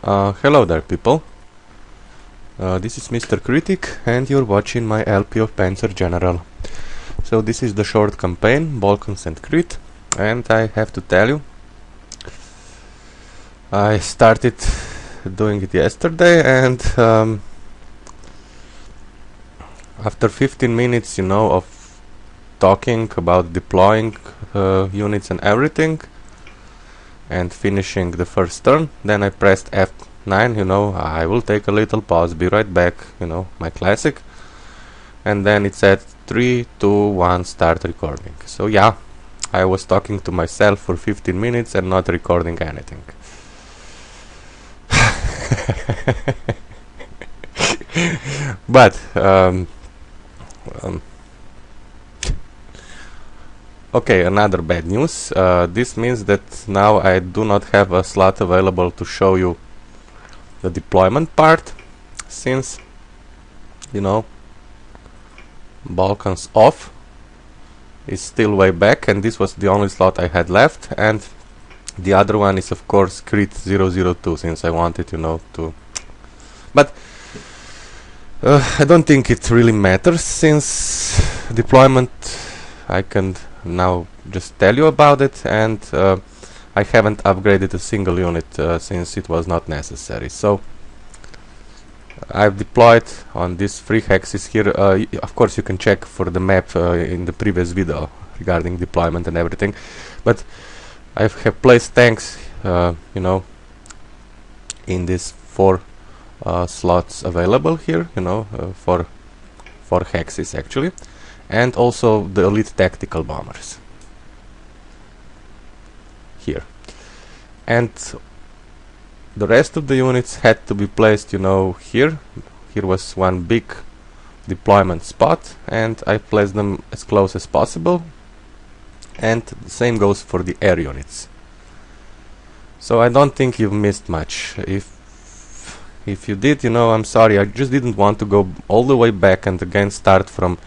Hello there, people. This is MrKritik, and you're watching my LP of Panzer General. So this is the short campaign, Balkans and Crete, and I have to tell you, I started doing it yesterday, and after 15 minutes, of talking about deploying units and everything, and finishing the first turn, then I pressed F9, I will take a little pause, be right back, my classic, and then it said 3, 2, 1, start recording. So yeah, I was talking to myself for 15 minutes and not recording anything. But okay, another bad news. This means that now I do not have a slot available to show you the deployment part, since Balkans off is still way back, and this was the only slot I had left, and the other one is of course MrKritik77, since I wanted to, but I don't think it really matters, since deployment I can now just tell you about it, and I haven't upgraded a single unit since it was not necessary. So I've deployed on these 3 hexes here. Of course you can check for the map in the previous video regarding deployment and everything, but I have placed tanks in these 4 slots available here, for 4 hexes actually, and also the elite tactical bombers here, and the rest of the units had to be placed here was one big deployment spot, and I placed them as close as possible, and the same goes for the air units. So I don't think you've missed much. If you did, I'm sorry, I just didn't want to go all the way back and again start from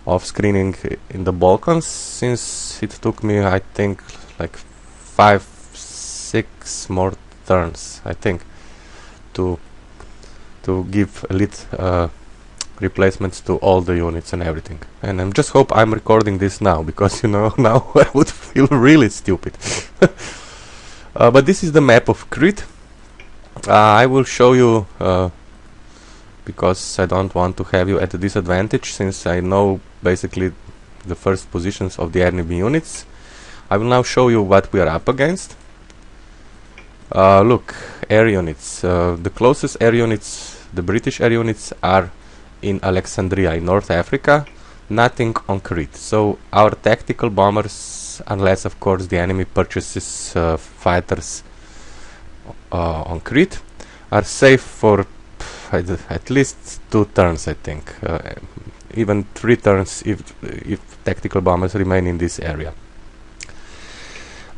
off-screening in the Balkans, since it took me, I think, like 5-6 more turns, I think, to give elite replacements to all the units and everything. And I just hope I'm recording this now, because now I would feel really stupid. But this is the map of Crete. I will show you, because I don't want to have you at a disadvantage, since I know basically the first positions of the enemy units. I will now show you what we are up against. Look, air units. The closest air units, the British air units, are in Alexandria in North Africa, nothing on Crete. So our tactical bombers, unless of course the enemy purchases fighters on Crete, are safe for at least 2 turns, I think, even 3 turns if tactical bombers remain in this area.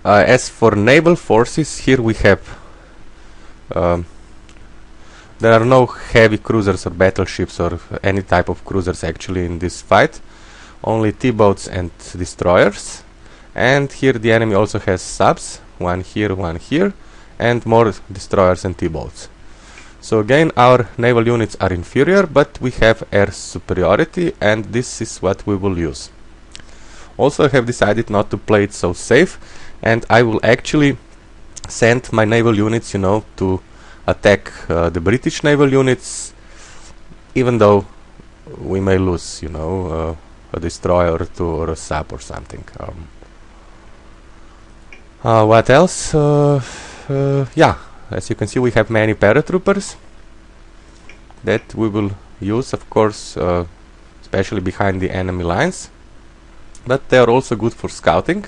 As for naval forces, here we have there are no heavy cruisers or battleships or any type of cruisers actually in this fight, only T-boats and destroyers, and here the enemy also has subs, one here, and more destroyers and T-boats. So again, our naval units are inferior, but we have air superiority, and this is what we will use. Also, I have decided not to play it so safe, and I will actually send my naval units, to attack the British naval units, even though we may lose, a destroyer or 2 or a sub or something. What else? Yeah, as you can see, we have many paratroopers that we will use, of course, especially behind the enemy lines, but they are also good for scouting,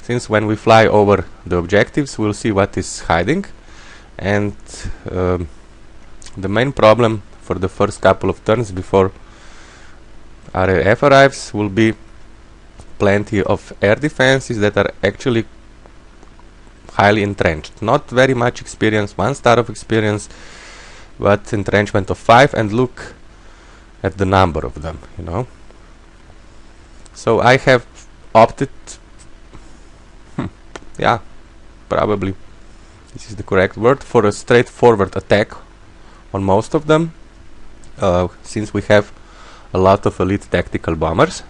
since when we fly over the objectives we'll see what is hiding, and the main problem for the first couple of turns before RAF arrives will be plenty of air defenses that are actually highly entrenched. Not very much experience, 1 star of experience, but entrenchment of 5, and look at the number of them, So I have opted, yeah, probably this is the correct word, for a straightforward attack on most of them, since we have a lot of elite tactical bombers,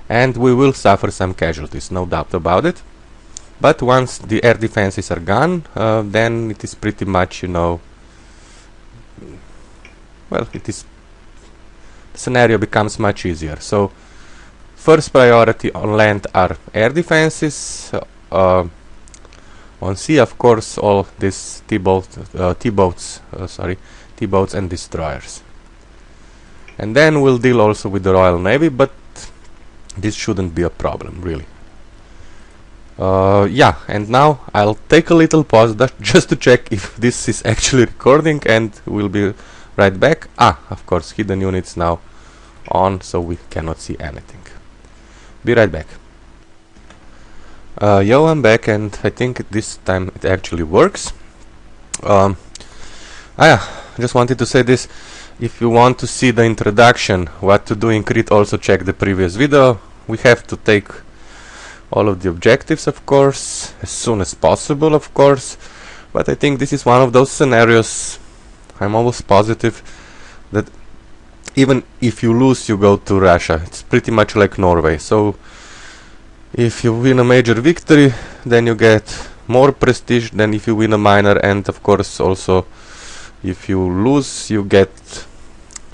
and we will suffer some casualties, no doubt about it. But once the air defenses are gone, then it is pretty much, you know, well, the scenario becomes much easier. So first priority on land are air defenses. On sea, of course, all these T-boats and destroyers. And then we'll deal also with the Royal Navy, but this shouldn't be a problem, really. Yeah, and now I'll take a little pause just to check if this is actually recording, and we'll be right back. Of course, hidden units now on, so we cannot see anything. Be right back. Yo, I'm back, and I think this time it actually works. Just wanted to say this. If you want to see the introduction, what to do in Crete, also check the previous video. We have to take all of the objectives, of course, as soon as possible, of course. But I think this is one of those scenarios, I'm almost positive, that even if you lose, you go to Russia. It's pretty much like Norway. So if you win a major victory, then you get more prestige than if you win a minor, and of course also if you lose, you get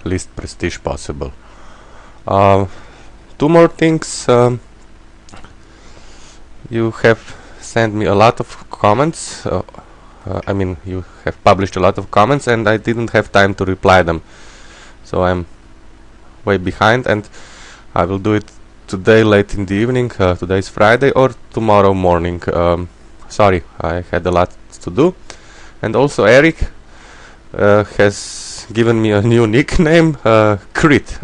least prestige possible. Two more things. You have sent me a lot of comments. I mean, you have published a lot of comments, and I didn't have time to reply them. So I'm way behind, and I will do it today late in the evening. Today is Friday, or tomorrow morning. Sorry, I had a lot to do. And also Eric has given me a new nickname, Crete.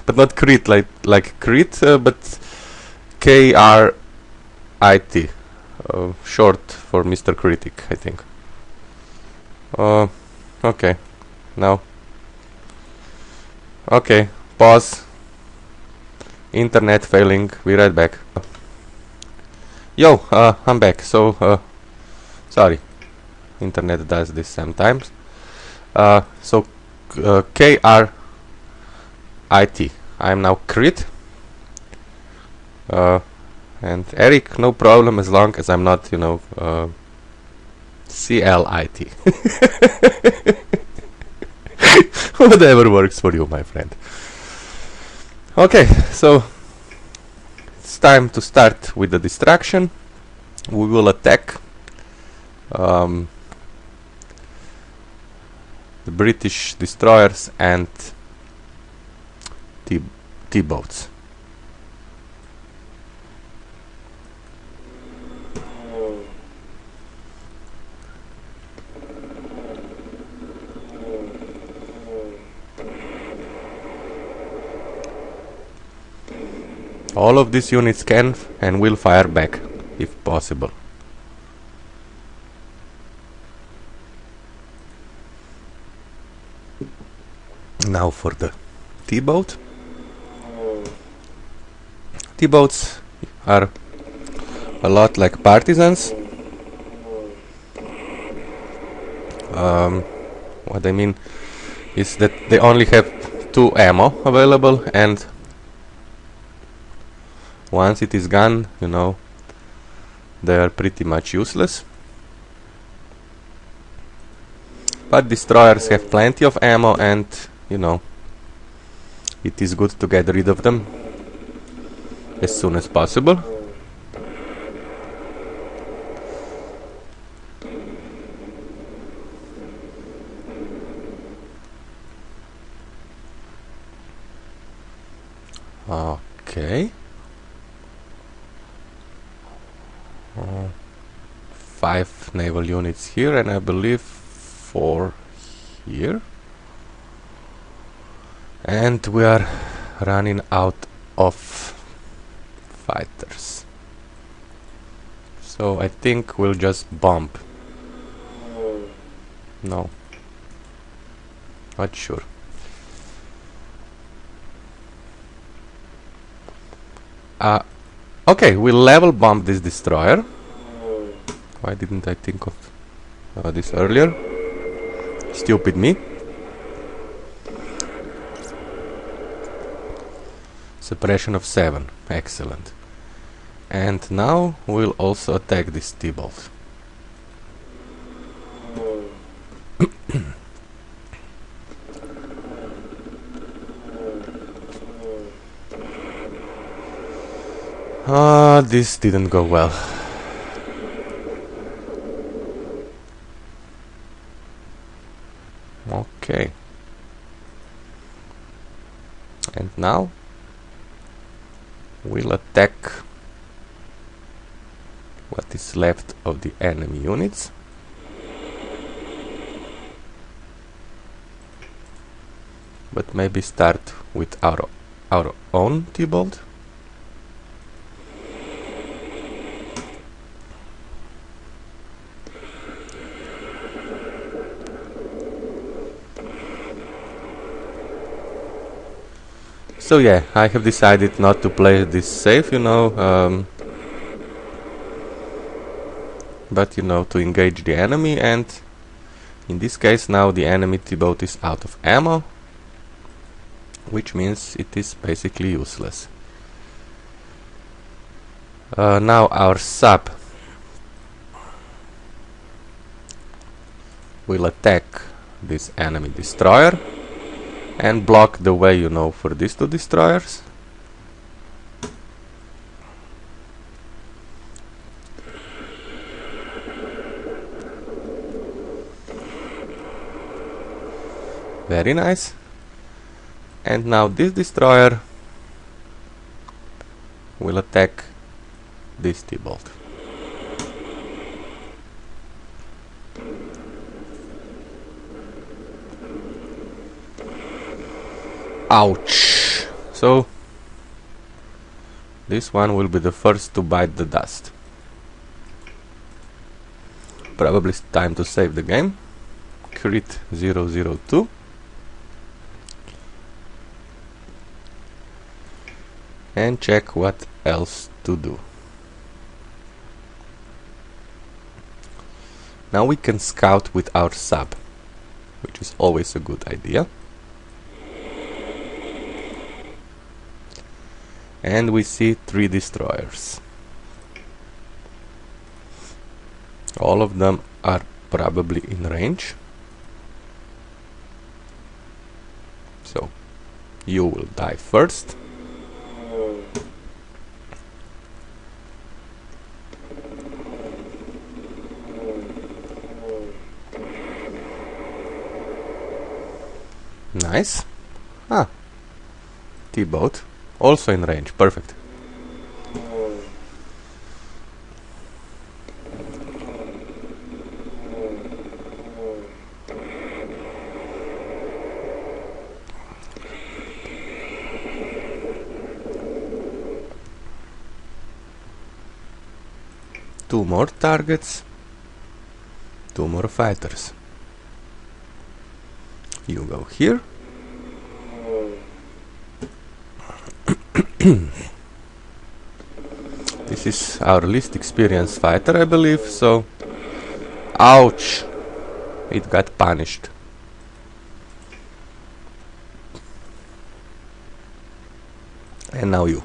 But not Crete like Crete, but K-R-I-T, short for MrKritik, I think. Okay, now. Okay, pause. Internet failing. Be right back. Yo, I'm back. So, sorry. Internet does this sometimes. So, K-R-I-T. I'm now Crete. And Eric, no problem, as long as I'm not, you know, C-L-I-T. Whatever works for you, my friend. Okay, so it's time to start with the destruction. We will attack the British destroyers and T-boats. All of these units can and will fire back, if possible. Now for the T-boat. T-boats are a lot like partisans. What I mean is that they only have 2 ammo available, and once it is gone, you know, they are pretty much useless. But destroyers have plenty of ammo, and, you know, it is good to get rid of them as soon as possible. Okay. 5 naval units here, and I believe 4 here. And we are running out of fighters. So I think we'll just bomb. No. Not sure. Okay, we'll level bomb this destroyer. Why didn't I think of this earlier? Stupid me. Suppression of 7. Excellent. And now we'll also attack this T-bolt. This didn't go well. Okay. And now we'll attack what is left of the enemy units. But maybe start with our own T-bolt. So yeah, I have decided not to play this safe, you know, but you know, to engage the enemy, and in this case now the enemy T-boat is out of ammo, which means it is basically useless. Now our sub will attack this enemy destroyer and block the way, you know, for these two destroyers. Very nice. And now this destroyer will attack this T-bolt. Ouch! So this one will be the first to bite the dust. Probably it's time to save the game. MrKritik77. And check what else to do. Now we can scout with our sub, which is always a good idea. And we see 3 destroyers. All of them are probably in range. So you will die first. Nice. Ah, T-boat. Also in range, perfect. Two more targets, 2 more fighters. You go here. This is our least experienced fighter, I believe, so... Ouch! It got punished. And now you.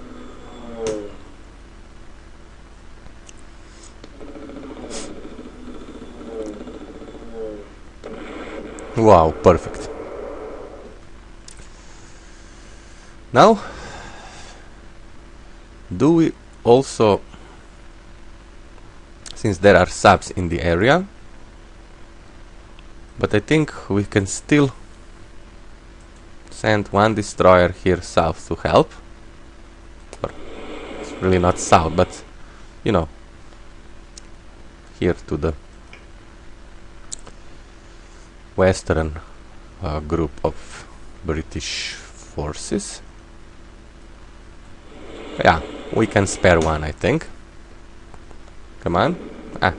Wow, perfect. Now, do we also, since there are subs in the area, but I think we can still send 1 destroyer here south to help. Or it's really not south, but you know, here to the western group of British forces. Yeah, we can spare 1, I think. Come on. Ah.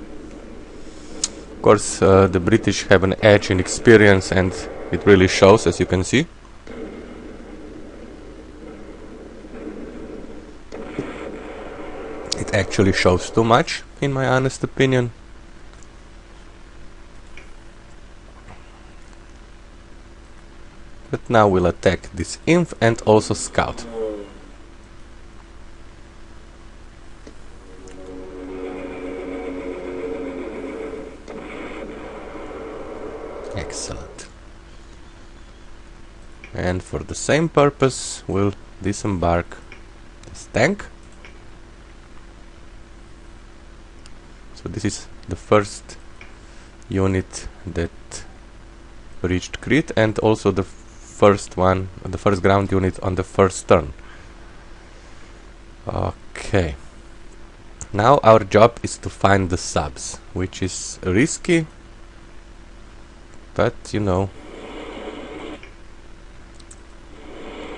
Of course, the British have an edge in experience, and it really shows, as you can see. It actually shows too much, in my honest opinion. But now we'll attack this inf and also scout. Excellent. And for the same purpose, we'll disembark this tank. So this is the first unit that reached Crete, and also the first one, the first ground unit on the first turn. Okay. Now our job is to find the subs, which is risky, but you know,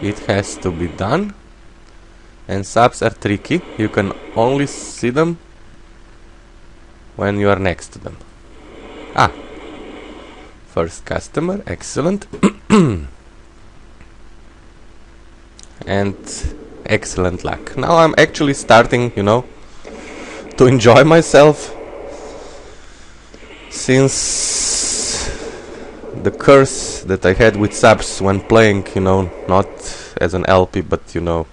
it has to be done. And subs are tricky. You can only see them when you are next to them. Ah, first customer, excellent. And excellent luck. Now I'm actually starting, you know, to enjoy myself, since the curse that I had with subs when playing, you know, not as an LP, but you know,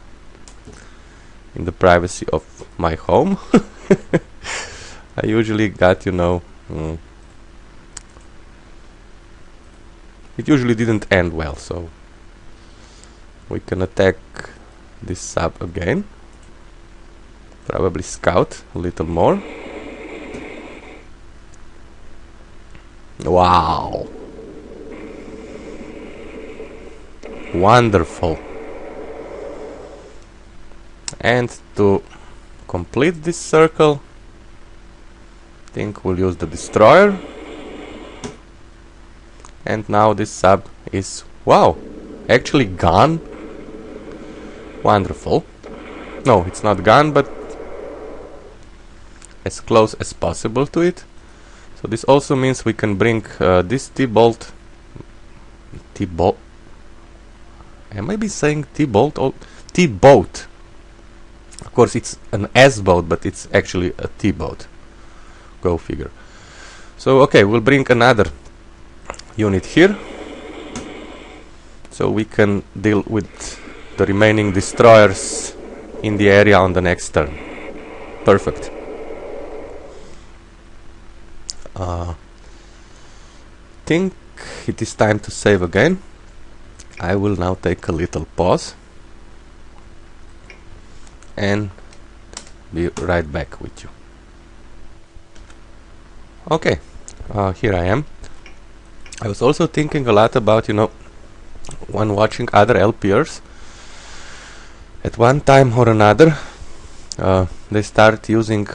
in the privacy of my home, I usually got, you know, it usually didn't end well. So we can attack this sub again, probably scout a little more. Wow, wonderful. And to complete this circle, I think we'll use the destroyer. And now this sub is, wow, actually gone. Wonderful. No, it's not gone, but as close as possible to it. So this also means we can bring this T-bolt. T-bolt. Am I be saying T-bolt or T-boat? Of course, it's an S-boat, but it's actually a T-boat. Go figure. So okay, we'll bring another unit here, so we can deal with the remaining destroyers in the area on the next turn. Perfect. Think it is time to save again. I will now take a little pause and be right back with you. Okay, here I am. I was also thinking a lot about, you know, when watching other LPers, at one time or another, they start using,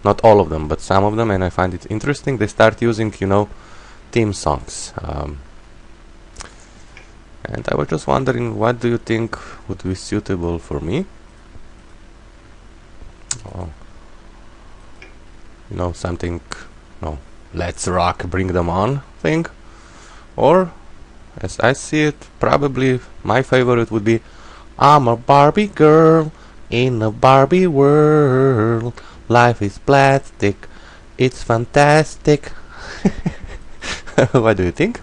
not all of them, but some of them, and I find it interesting, they start using, you know, theme songs. And I was just wondering, what do you think would be suitable for me? Oh, you know, something, no, let's rock, bring them on thing. Or, as I see it, probably my favorite would be, I'm a Barbie girl in a Barbie world. Life is plastic, it's fantastic. What do you think?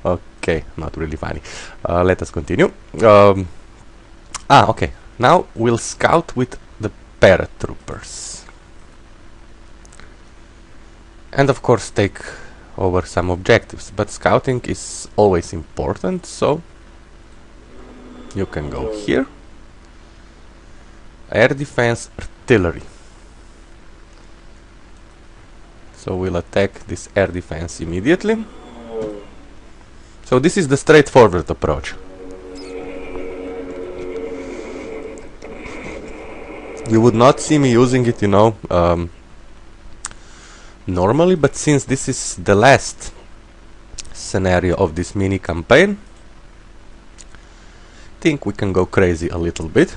Okay, not really funny. Let us continue. Okay, now we'll scout with the paratroopers. And of course take over some objectives, but scouting is always important, so you can go here. Air defense artillery. So we'll attack this air defense immediately. So this is the straightforward approach. You would not see me using it, you know, normally, but since this is the last scenario of this mini campaign, I think we can go crazy a little bit.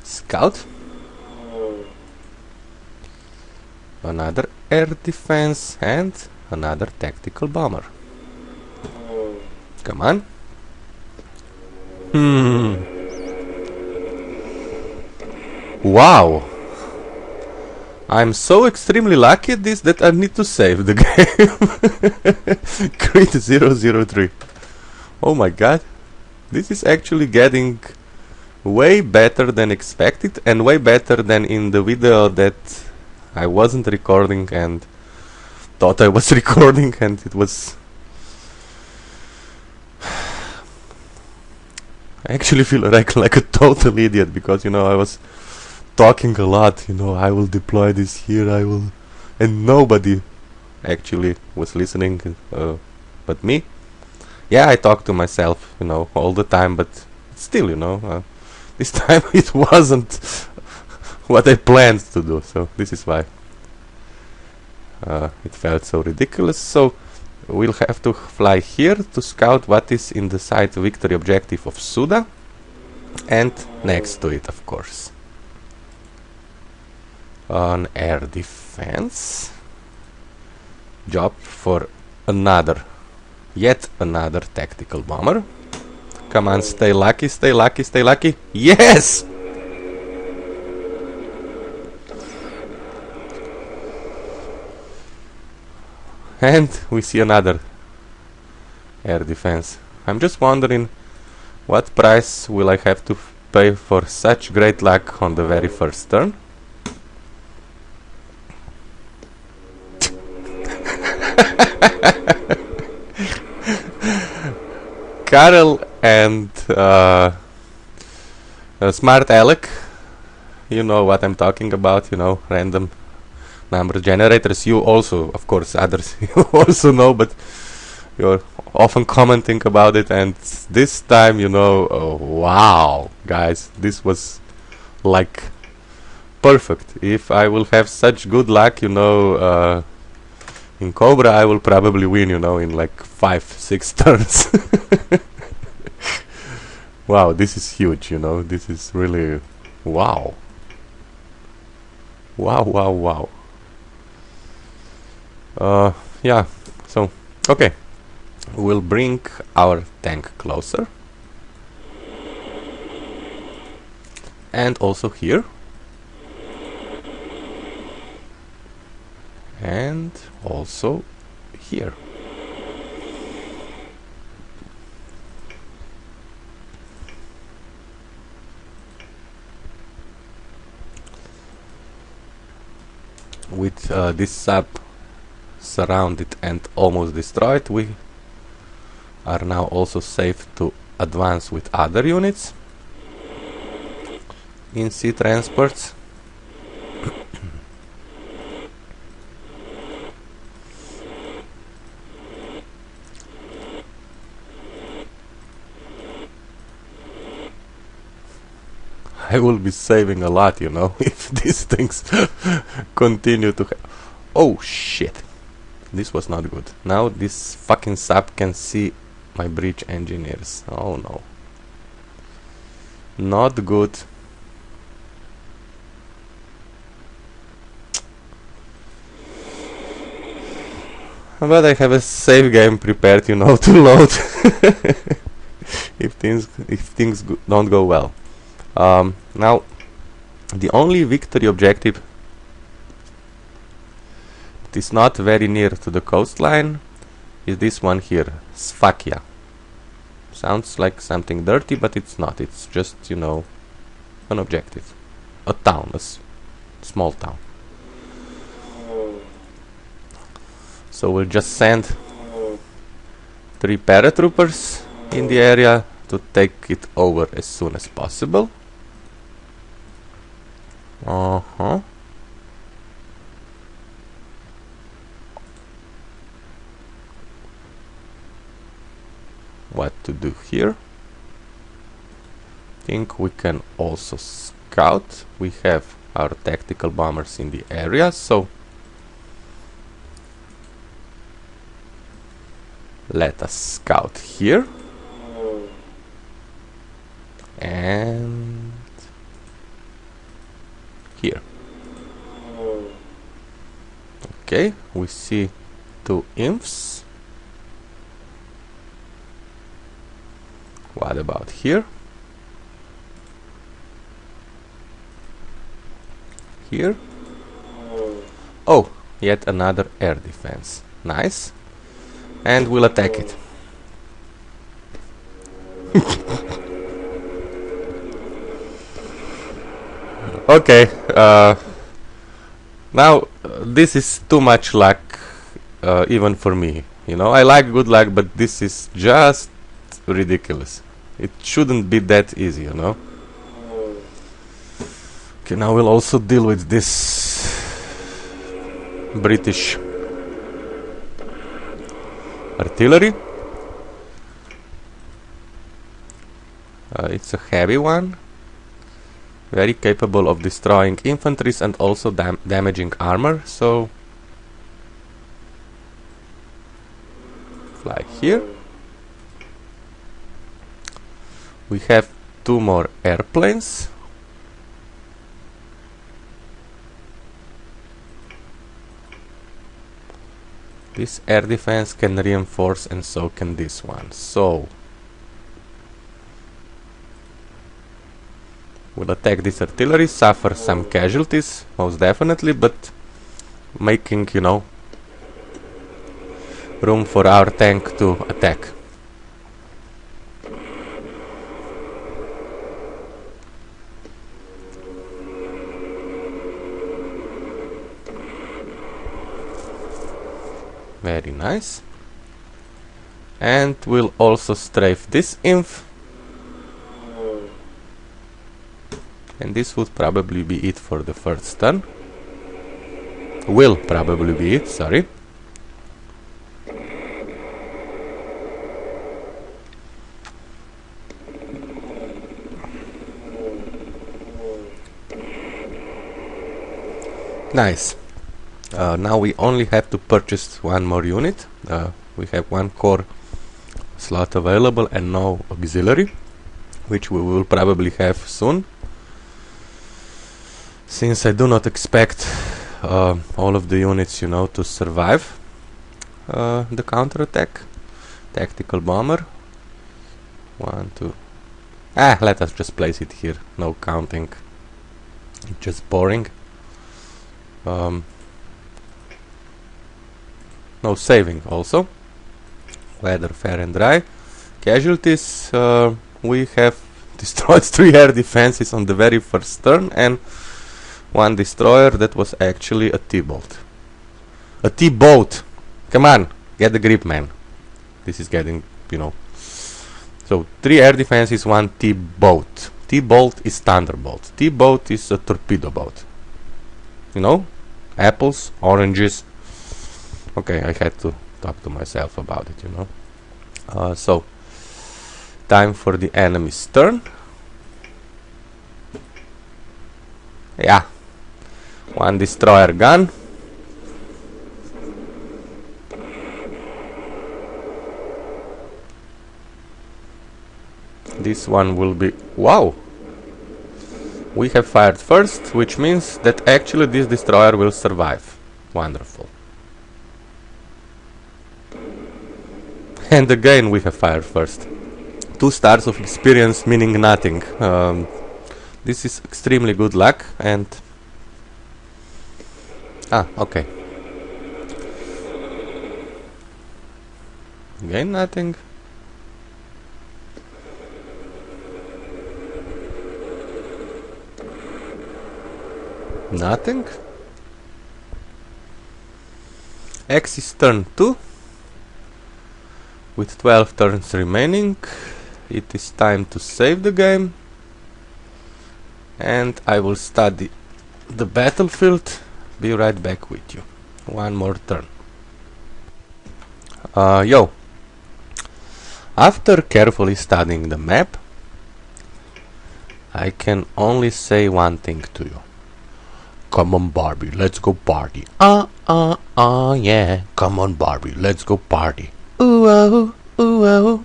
Scout. Another air defense and another tactical bomber. Come on. Hmm. Wow. I'm so extremely lucky at this that I need to save the game. Crete003. Oh my god. This is actually getting way better than expected, and way better than in the video that I wasn't recording and thought I was recording, and it was... I actually feel like a total idiot, because, you know, I was talking a lot, you know, I will deploy this here, I will... And nobody actually was listening, but me. Yeah, I talk to myself, you know, all the time, but still, you know, this time it wasn't what I planned to do, so this is why it felt so ridiculous. So we'll have to fly here to scout what is in the site victory objective of Suda, and next to it, of course, on air defense job for yet another tactical bomber. Come on, stay lucky, stay lucky, stay lucky. Yes! And we see another air defense. I'm just wondering what price will I have to pay for such great luck on the very first turn. Carol and Smart Alec, you know what I'm talking about, you know, random number generators. You also, of course, others you also know, but you're often commenting about it, and this time, you know, wow, guys, this was like perfect. If I will have such good luck, you know, in Cobra, I will probably win, you know, in like 5-6 turns. Wow, this is huge, you know, this is really... wow. Wow, wow, wow. Yeah, so, okay. We'll bring our tank closer. And also here. And also here. With this sub surrounded and almost destroyed, we are now also safe to advance with other units in sea transports. I will be saving a lot, you know, if these things continue to oh shit, this was not good. Now this fucking sub can see my bridge engineers. Oh no, not good. But I have a save game prepared, you know, to load if things don't go well. Now, the only victory objective that is not very near to the coastline is this one here, Sfakia. Sounds like something dirty, but it's not. It's just, you know, an objective. A town, a small town. So we'll just send 3 paratroopers in the area to take it over as soon as possible. What to do here? Think we can also scout. We have our tactical bombers in the area, so let us scout here. And here. Okay, we see 2 imps. What about here? Here. Oh, yet another air defense. Nice. And we'll attack it. Okay, now this is too much luck, even for me. You know, I like good luck, but this is just ridiculous. It shouldn't be that easy, you know. Okay, now we'll also deal with this British artillery. It's a heavy one, very capable of destroying infantries and also damaging armor, so fly here. We have 2 more airplanes. This air defense can reinforce, and so can this one. So we'll attack this artillery, suffer some casualties, most definitely, but making, you know, room for our tank to attack. Very nice. And we'll also strafe this inf. And this would probably be it for the first turn. Will probably be it, sorry. Nice. Now we only have to purchase 1 more unit. We have 1 core slot available and no auxiliary, which we will probably have soon, since I do not expect all of the units, you know, to survive the counterattack. Tactical bomber. 1, 2. Let us just place it here. No counting. It's just boring. No saving also. Weather fair and dry. Casualties. We have destroyed 3 air defenses on the very first turn and 1 destroyer that was actually a T-boat. A T-boat! Come on! Get the grip, man. This is getting, you know. So 3 air defenses, 1 T-boat. T-boat is thunderbolt. T-boat is a torpedo boat. You know? Apples, oranges. Okay, I had to talk to myself about it, you know. So, time for the enemy's turn. Yeah. 1 destroyer gun. This one will be... Wow! We have fired first, which means that actually this destroyer will survive. Wonderful. And again we have fired first. 2 stars of experience meaning nothing. This is extremely good luck and... okay. Again nothing. Nothing. Axis turn 2. With 12 turns remaining, it is time to save the game. And I will study the battlefield. Be right back with you. 1 more turn. After carefully studying the map, I can only say one thing to you. Come on, Barbie, let's go party. Yeah. Come on, Barbie, let's go party. Ooh, oh, ooh, oh.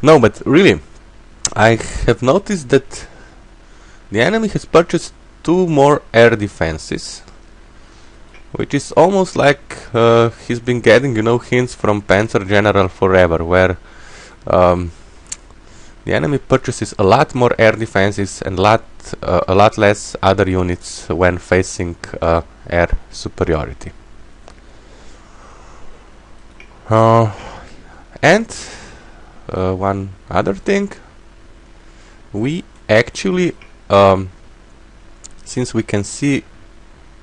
No, but really, I have noticed that the enemy has purchased 2 more air defenses, which is almost like he's been getting, you know, hints from Panzer General forever, where the enemy purchases a lot more air defenses and a lot less other units when facing air superiority. And one other thing, we actually, since we can see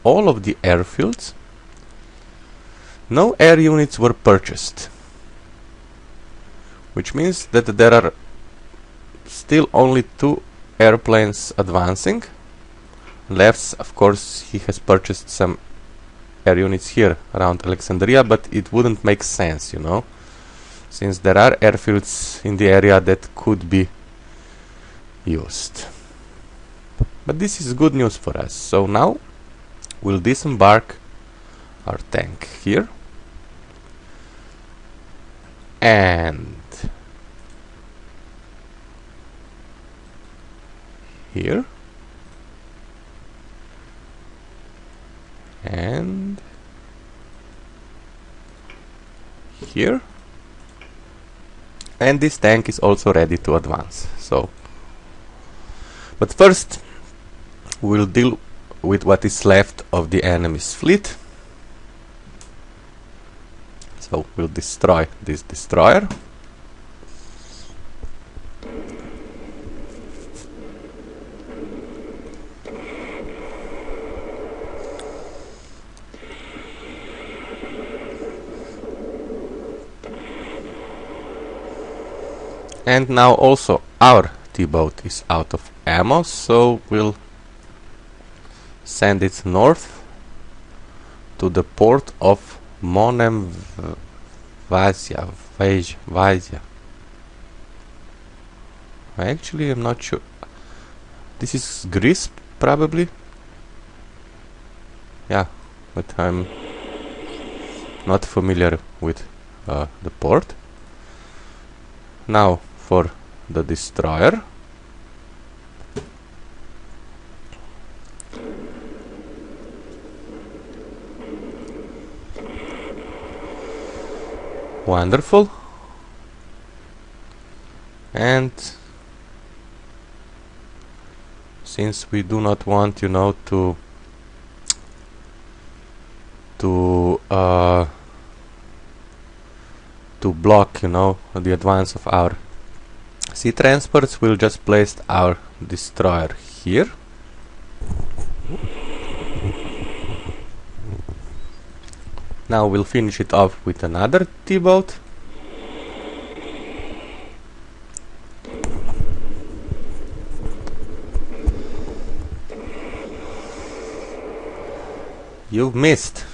all of the airfields, no air units were purchased, which means that there are still only 2 airplanes advancing. Left, of course, he has purchased some air units here around Alexandria, but it wouldn't make sense, you know, since there are airfields in the area that could be used. But this is good news for us. So now we'll disembark our tank here, and here, and here, and this tank is also ready to advance. So, but first we'll deal with what is left of the enemy's fleet. So we'll destroy this destroyer. And now also our T-boat is out of ammo, so we'll send it north to the port of Monemvasia. Actually, I'm not sure. This is Greece, probably. Yeah, but I'm not familiar with the port. Now for the destroyer. Wonderful. And since we do not want, you know, to block, you know, the advance of our sea transports, we'll just place our destroyer here. Now we'll finish it off with another T-boat. You've missed.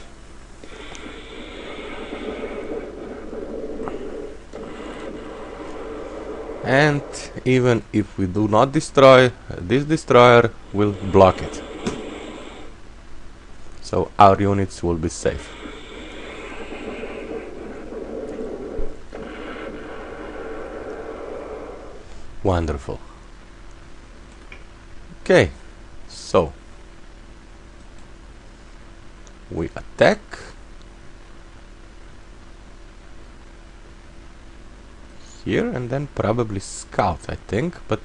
And even if we do not destroy this destroyer, we'll block it. So our units will be safe. Wonderful. Okay, so we attack. Here and then probably scout, I think, but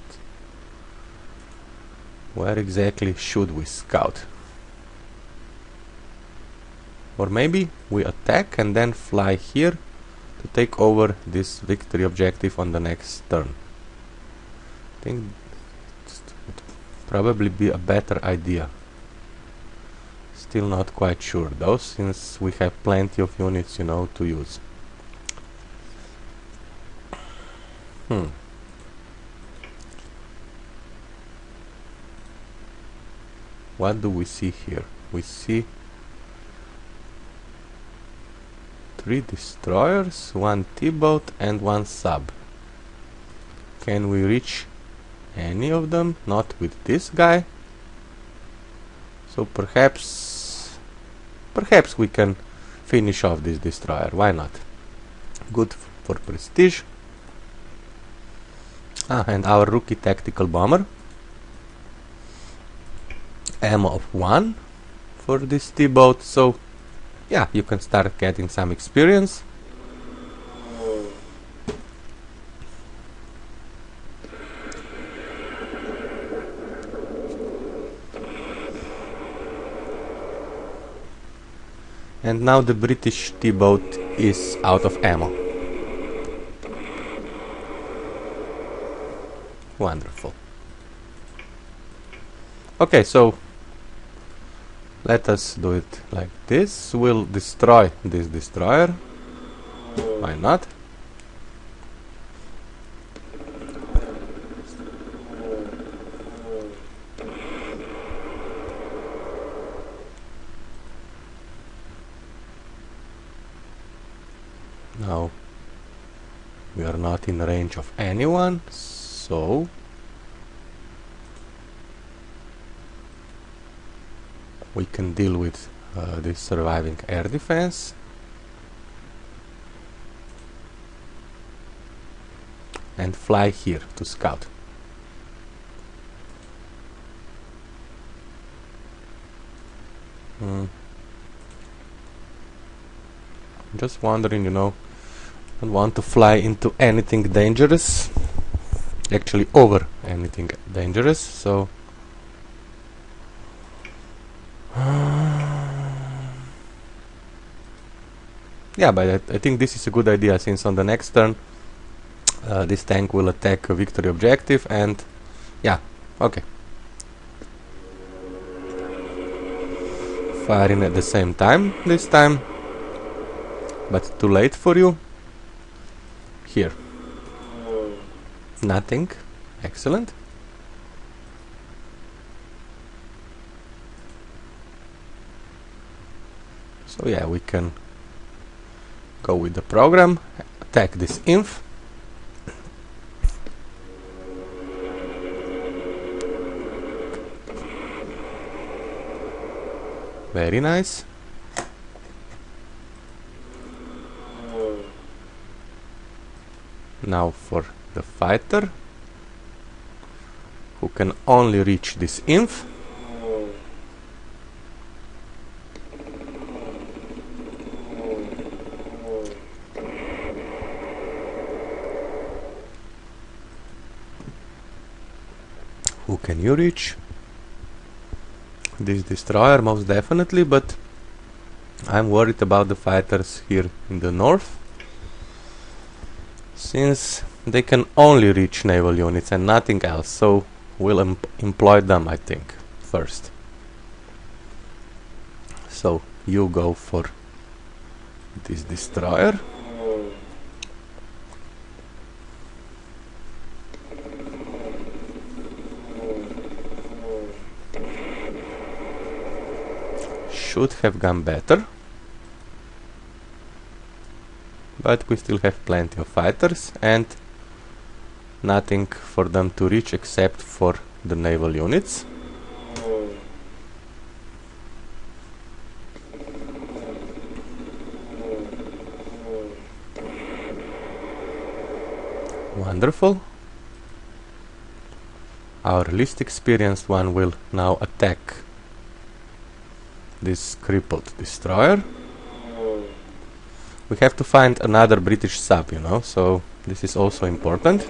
where exactly should we scout? Or maybe we attack and then fly here to take over this victory objective on the next turn. I think it would probably be a better idea. Still not quite sure though, since we have plenty of units, you know, to use. What do we see here? We see 3 destroyers, 1 T-boat and 1 sub. Can we reach any of them? Not with this guy. So perhaps we can finish off this destroyer. Why not? Good for prestige. And our rookie tactical bomber. Ammo of 1 for this T-boat, so yeah, you can start getting some experience. And now the British T-boat is out of ammo. Wonderful. Okay, so let us do it like this. We'll destroy this destroyer. Why not? Now we are not in range of anyone, so we can deal with this surviving air defense. And fly here to scout. Just wondering, you know, I don't want to fly into anything dangerous, actually over anything dangerous, so yeah, but I think this is a good idea, since on the next turn this tank will attack a victory objective, and yeah, okay. Firing at the same time this time, but too late for you. Here. Nothing. Excellent. So yeah, we can go with the program, attack this inf. Very nice. Now for the fighter, who can only reach this inf. Who can you reach? This destroyer most definitely, but I'm worried about the fighters here in the north, since they can only reach naval units and nothing else, so we'll employ them, I think, first. So you go for this destroyer. Should have gone better, but we still have plenty of fighters and nothing for them to reach except for the naval units. Wonderful. Our least experienced one will now attack this crippled destroyer. We have to find another British sub, you know, so this is also important.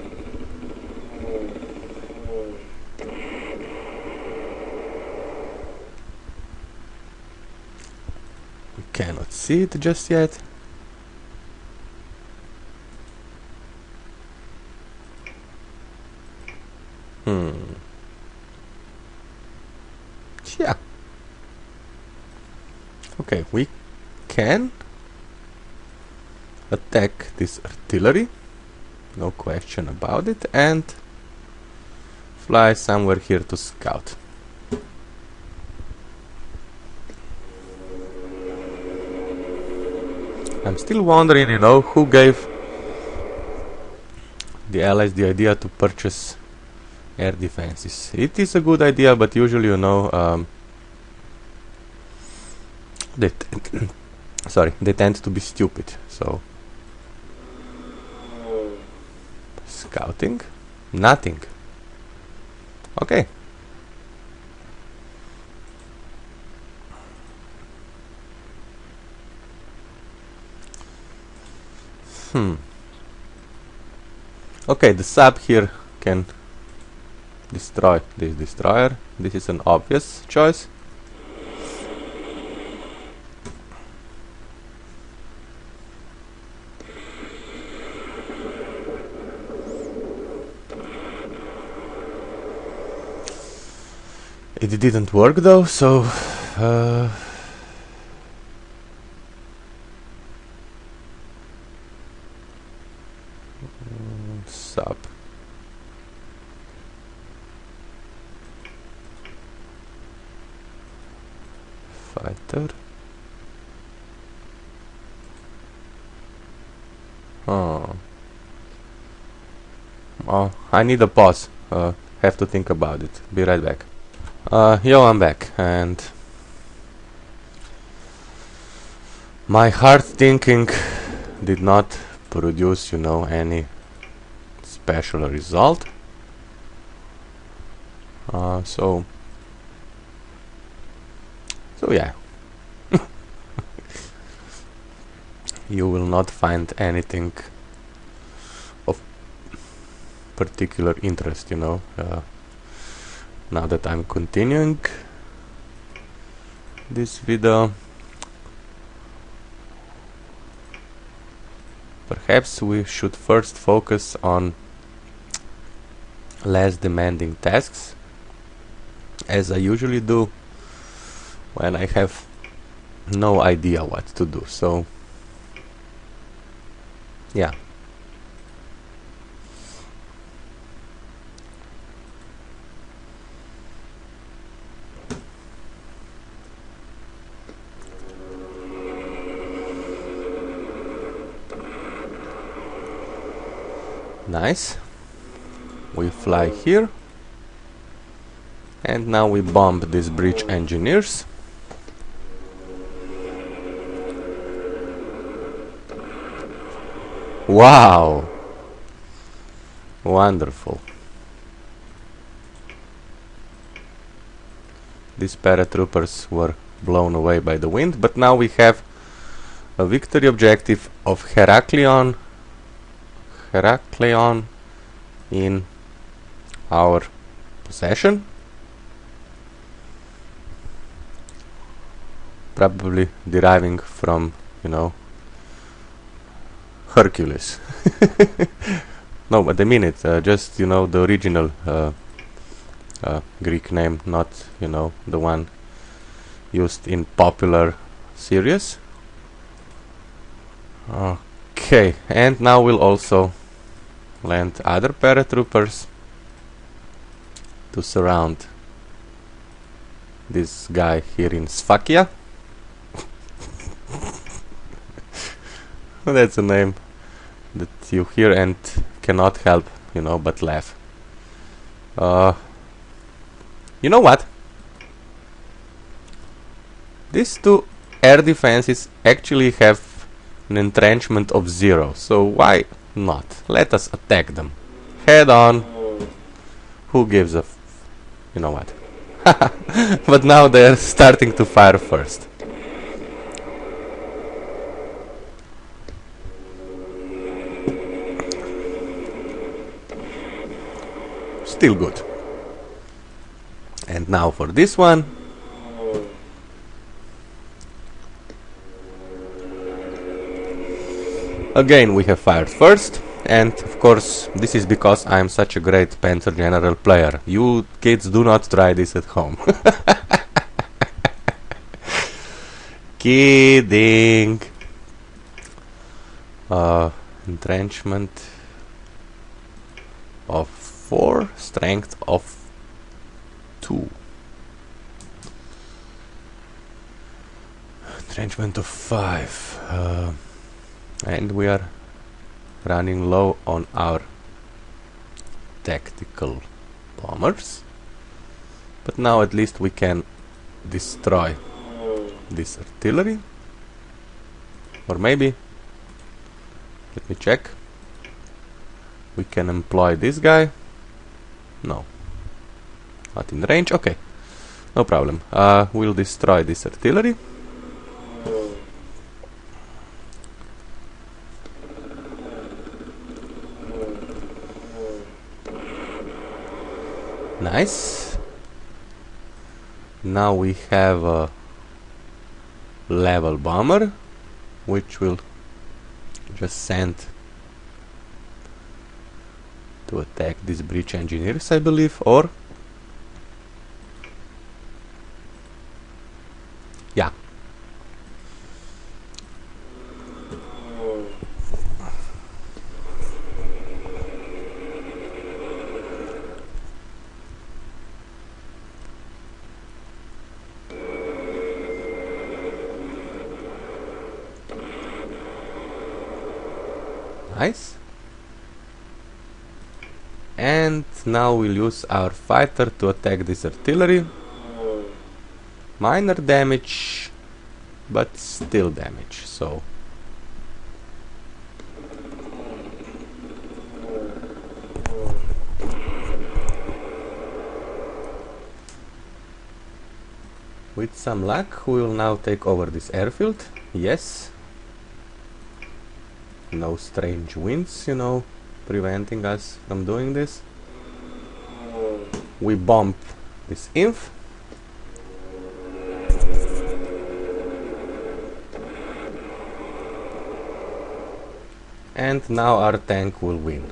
We cannot see it just yet. Yeah. Okay, we can attack this artillery, no question about it, and fly somewhere here to scout. I'm still wondering, you know, who gave the Allies the idea to purchase air defenses. It is a good idea, but usually, you know, they tend to be stupid. So scouting, nothing. Okay. Okay, the sub here can destroy this destroyer. This is an obvious choice. It didn't work though, so sub. Fighter. Oh. Oh, I need a pause. Have to think about it. Be right back. Yo, I'm back, and my hard thinking did not produce, any special result. So yeah. You will not find anything of particular interest, now that I'm continuing this video. Perhaps we should first focus on less demanding tasks, as I usually do when I have no idea what to do. So yeah. Nice. We fly here, and now we bomb these bridge engineers. Wow! Wonderful. These paratroopers were blown away by the wind, but now we have a victory objective of Heraklion in our possession. Probably deriving from, Hercules. No, but I mean it, just, the original Greek name, not, the one used in popular series. Okay, and now we'll also land other paratroopers to surround this guy here in Sfakia. That's a name that you hear and cannot help, but laugh. You know what? These two air defenses actually have an entrenchment of 0, so why not? Let us attack them head on. Who gives a you know what? But now they're starting to fire first. Still good. And now for this one. Again we have fired first, and of course this is because I am such a great Panzer General player. You kids do not try this at home. Kidding. Entrenchment of 4, strength of 2. Entrenchment of 5. And we are running low on our tactical bombers. But now at least we can destroy this artillery. Or maybe, let me check. We can employ this guy. No. Not in range. Okay. No problem. We'll destroy this artillery. Nice. Now we have a level bomber, which will just send to attack these breach engineers, I believe, or Nice. And now we'll use our fighter to attack this artillery. Minor damage, but still damage, so with some luck we will now take over this airfield. Yes. No strange winds, you know, preventing us from doing this. We bomb this inf. And now our tank will win.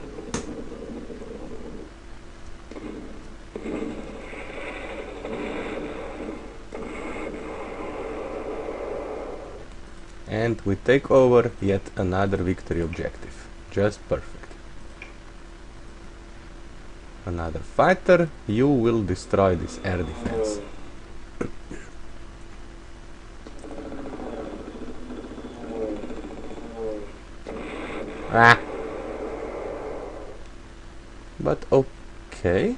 And we take over yet another victory objective. Just perfect. Another fighter. You will destroy this air defense. Ah. But okay.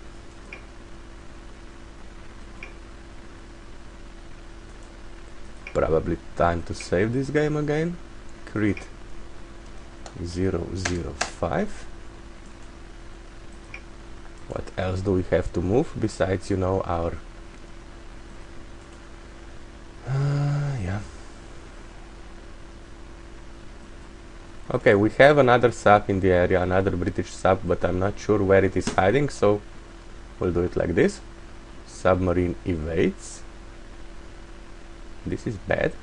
Probably time to save this game again. Crete 005. What else do we have to move besides, you know, our yeah. Okay, we have another sub in the area, another British sub, but I'm not sure where it is hiding, so we'll do it like this. Submarine evades. This is bad.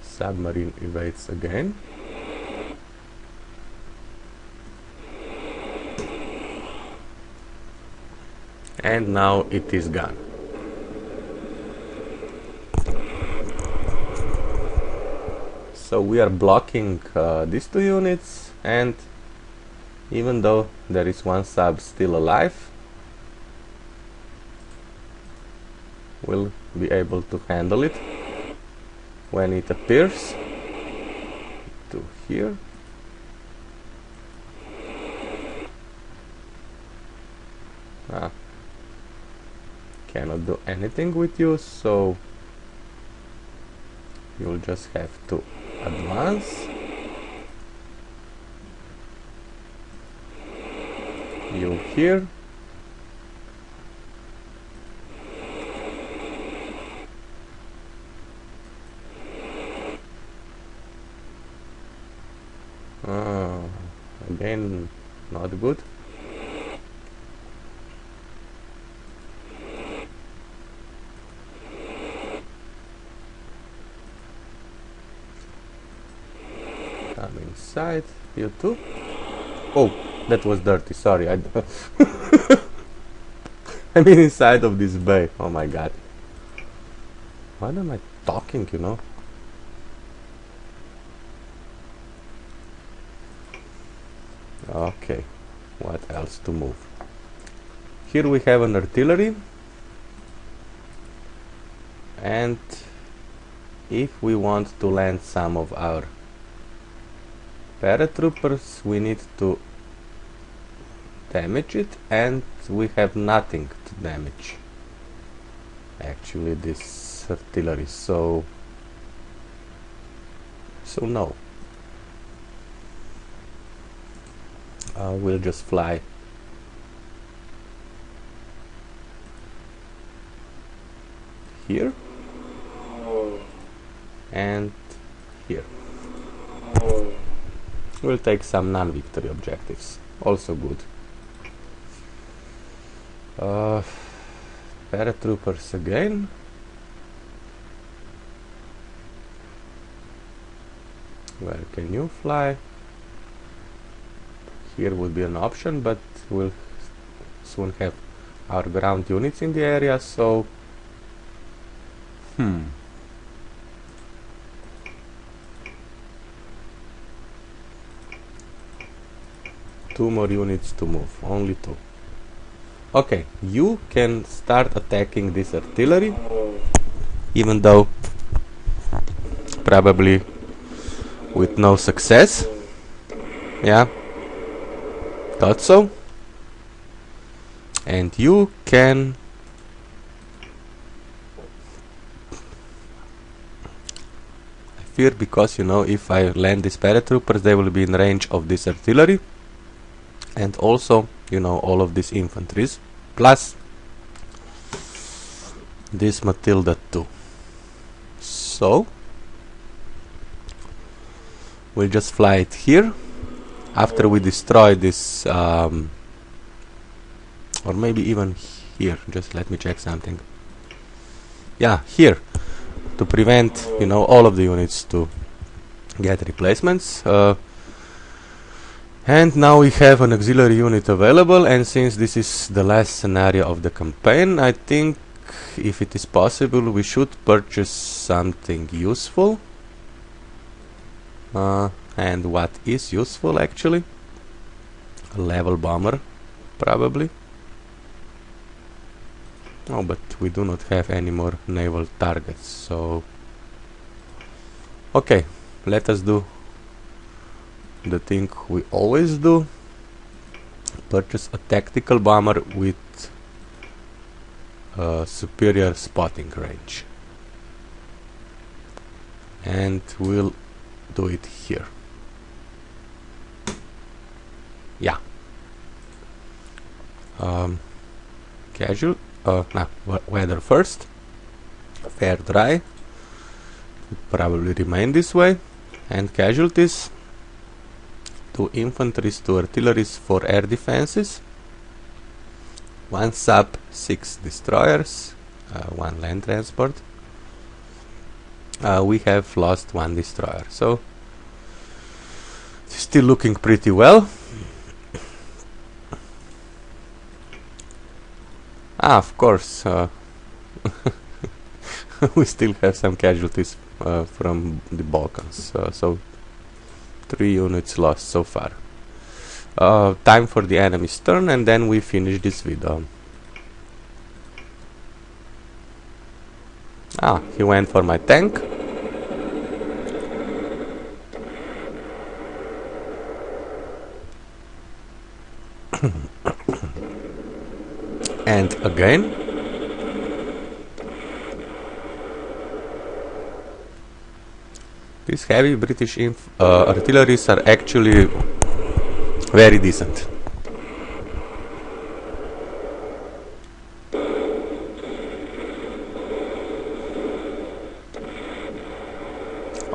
Submarine evades again. And now it is gone. So we are blocking these two units, and even though there is one sub still alive, we'll be able to handle it when it appears to here. Cannot do anything with you, so you'll just have to advance. You here. Again, not good. Come inside, you too. Oh, that was dirty, sorry. I mean inside of this bay. Oh my god. What am I talking, you know? Okay, what else to move? Here we have an artillery, and if we want to land some of our paratroopers, we need to damage it, and we have nothing to damage actually this artillery, so no. We'll just fly here and here. We'll take some non-victory objectives, also good. Paratroopers again. Where can you fly? Here would be an option, but we'll soon have our ground units in the area, so two more units to move, only two. Okay, you can start attacking this artillery. even though probably with no success. Yeah, thought so. And you can fear, because you know, if I land these paratroopers, they will be in range of this artillery, and also, you know, all of these infantries, plus this Matilda too. So we'll just fly it here after we destroy this, or maybe even here. Just let me check something. Yeah, here, to prevent, you know, all of the units to get replacements. And now we have an auxiliary unit available, and since this is the last scenario of the campaign, I think if it is possible we should purchase something useful. And what is useful actually? A level bomber, probably. Oh, but we do not have any more naval targets, so okay, let us do the thing we always do. Purchase a tactical bomber with superior spotting range, and we'll do it here. Yeah. Casual. Weather first. Fair dry. Probably remain this way. And casualties: 2 infantries, 2 artilleries for air defenses, 1 sub, 6 destroyers, 1 land transport. We have lost 1 destroyer, so still looking pretty well. Of course, we still have some casualties from the Balkans, so 3 units lost so far. Time for the enemy's turn, and then we finish this video. He went for my tank. And again. These heavy British artilleries are actually very decent.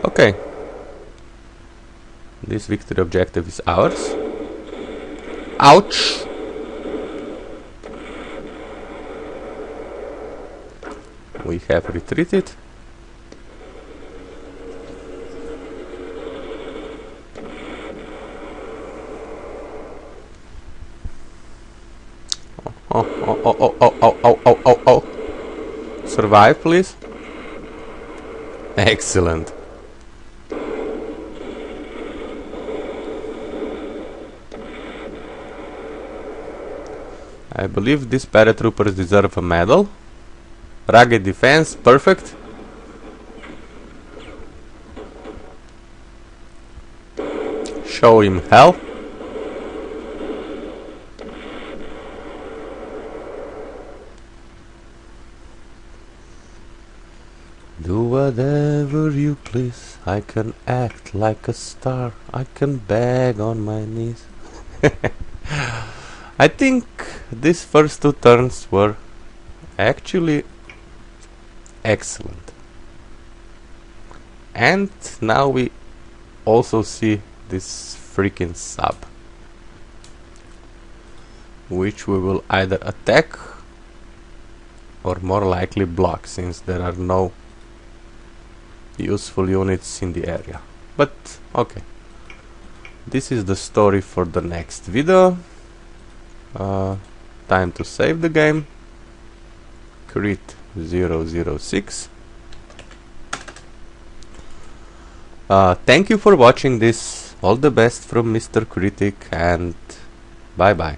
Okay. This victory objective is ours. Ouch! We have retreated. Oh. Survive, please. Excellent. I believe these paratroopers deserve a medal. Rugged defense, perfect. Show him hell. Do whatever you please. I can act like a star. I can beg on my knees. I think these first 2 turns were actually excellent. And now we also see this freaking sub, which we will either attack or more likely block, since there are no useful units in the area. But okay, this is the story for the next video. Time to save the game. Crete 006. Thank you for watching this. All the best from Mr. Critic, and bye bye.